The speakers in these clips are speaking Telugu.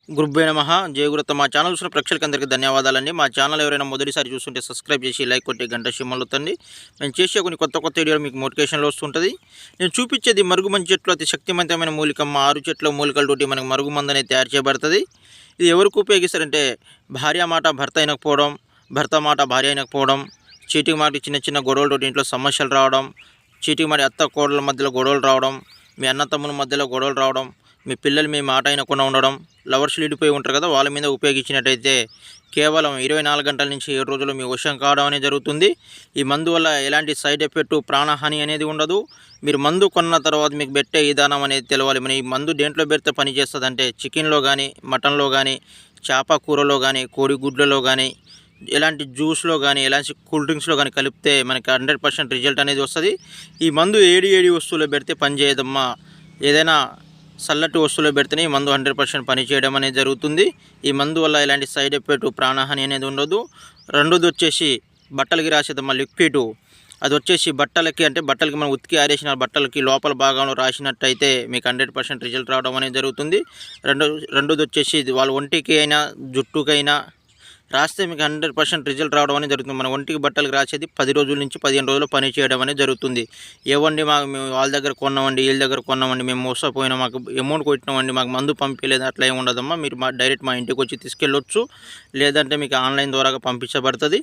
గురుభ్యో నమః. జయగురుత మా ఛానల్ చూసిన ప్రేక్షకులందరికీ ధన్యవాదాలండి. మా ఛానల్ ఎవరైనా మొదటిసారి చూస్తుంటే సబ్స్క్రైబ్ చేసి లైక్ కొట్టి గంట సింబల్ ఒత్తండి. మేము చేసే కొన్ని కొత్త వీడియోలు మీకు నోటిఫికేషన్లో వస్తుంటుంది. నేను చూపించేది మరుగుమంది చెట్లు అతి శక్తివంతమైన మూలికమ్మ. 6 చెట్ల మూలికలతోటి మనకు మరుగుమందు అనేది తయారు చేయబడుతుంది. ఇది ఎవరికి ఉపయోగిస్తారంటే భార్య మాట భర్త అయినకపోవడం, భర్త మాట భార్య అయినకపోవడం, చీటికి మాట చిన్న చిన్న గొడవలతోటి ఇంట్లో సమస్యలు రావడం, చీటికి మాట అత్త కోడల మధ్యలో గొడవలు రావడం, మీ అన్న తమ్ముల మధ్యలో గొడవలు రావడం, మీ పిల్లలు మీ మాట అయినకుండా ఉండడం, లవర్స్ లీడిపోయి ఉంటారు కదా, వాళ్ళ మీద ఉపయోగించినట్టయితే కేవలం 24 గంటల నుంచి 7 రోజులు మీ వశం కావడం అనేది జరుగుతుంది. ఈ మందు వల్ల ఎలాంటి సైడ్ ఎఫెక్ట్, ప్రాణహాని అనేది ఉండదు. మీరు మందు కొన్న తర్వాత మీకు పెట్టే విధానం అనేది తెలవాలి. మన ఈ మందు దేంట్లో పెడితే పని చేస్తుంది అంటే చికెన్లో కానీ, మటన్లో కానీ, చేప కూరలో కానీ, కోడిగుడ్లలో కానీ, ఎలాంటి జ్యూస్లో కానీ, ఎలాంటి కూల్ డ్రింక్స్లో కానీ కలిపితే మనకి 100% రిజల్ట్ అనేది వస్తుంది. ఈ మందు ఏడి వస్తువులో పెడితే పని చేయదమ్మా. ఏదైనా చల్లటి వస్తువులో పెడితేనే ఈ మందు 100% పనిచేయడం అనేది జరుగుతుంది. ఈ మందు వల్ల ఎలాంటి సైడ్ ఎఫెక్ట్, ప్రాణహాని అనేది ఉండదు. రెండోది వచ్చేసి బట్టలకి రాసేదమ్మా లిక్విడ్. అది వచ్చేసి బట్టలకి మనం ఉతికి ఆరేసిన బట్టలకి లోపల భాగంలో రాసినట్టయితే మీకు 100% రిజల్ట్ రావడం అనేది జరుగుతుంది. రెండోది వచ్చేసి వాళ్ళ ఒంటికి అయినా జుట్టుకైనా రాస్తే మీకు 100% రిజల్ట్ రావడం అనేది జరుగుతుంది. మన ఒంటికి బట్టలకు రాసేది 10 రోజుల నుంచి 15 రోజులు పని చేయడం అనేది జరుగుతుంది. ఏవండి మేము వాళ్ళ దగ్గర కొన్నామండి, వీళ్ళ దగ్గర కొన్నామండి, మేము మోసపోయినా మాకు అమౌంట్ కొట్టినామండి, మాకు మందు పంపించలేదు, అట్లా ఏమి ఉండదమ్మా. మీరు డైరెక్ట్ మా ఇంటికి వచ్చి తీసుకెళ్ళొచ్చు, లేదంటే మీకు ఆన్లైన్ ద్వారా పంపించబడుతుంది.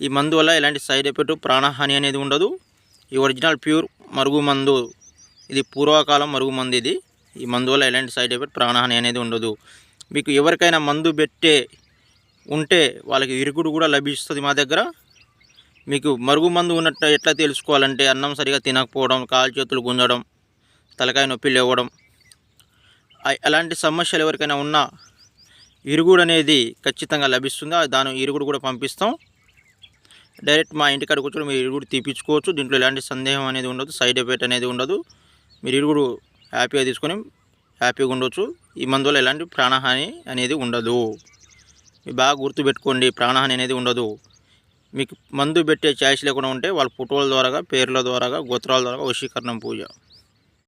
ఈ మందు వల్ల ఎలాంటి సైడ్ ఎఫెక్ట్, ప్రాణహాని అనేది ఉండదు. ఈ ఒరిజినల్ ప్యూర్ మరుగు మందు. ఇది పూర్వకాలం మరుగు మందు. ఇది ఈ మందు వల్ల ఎలాంటి సైడ్ ఎఫెక్ట్, ప్రాణహాని అనేది ఉండదు. మీకు ఎవరికైనా మందు పెట్టే ఉంటే వాళ్ళకి విరుగుడు కూడా లభిస్తుంది మా దగ్గర. మీకు మరుగు మందు ఉన్నట్టు ఎట్లా తెలుసుకోవాలంటే అన్నం సరిగా తినకపోవడం, కాలు చేతులు గుంజడం, తలకాయ నొప్పి లేవడం, అలాంటి సమస్యలు ఎవరికైనా ఉన్నా విరుగుడు అనేది ఖచ్చితంగా లభిస్తుంది. దాని విరుగుడు కూడా పంపిస్తాం. డైరెక్ట్ మా ఇంటికాడికి వచ్చి మీరు విరుగుడు తీపించుకోవచ్చు. దీంట్లో ఎలాంటి సందేహం అనేది ఉండదు, సైడ్ ఎఫెక్ట్ అనేది ఉండదు. మీరు విరుగుడు హ్యాపీగా తీసుకొని హ్యాపీగా ఉండవచ్చు. ఈ మందు వల్ల ఎలాంటి ప్రాణహాని అనేది ఉండదు. బాగా గుర్తుపెట్టుకోండి, ప్రాణహాని అనేది ఉండదు. మీకు మందు పెట్టే ఛాయిస్ లేకుండా ఉంటే వాళ్ళ ఫోటోల ద్వారా, పేర్ల ద్వారా, గోత్రాల ద్వారా వశీకరణం పూజ.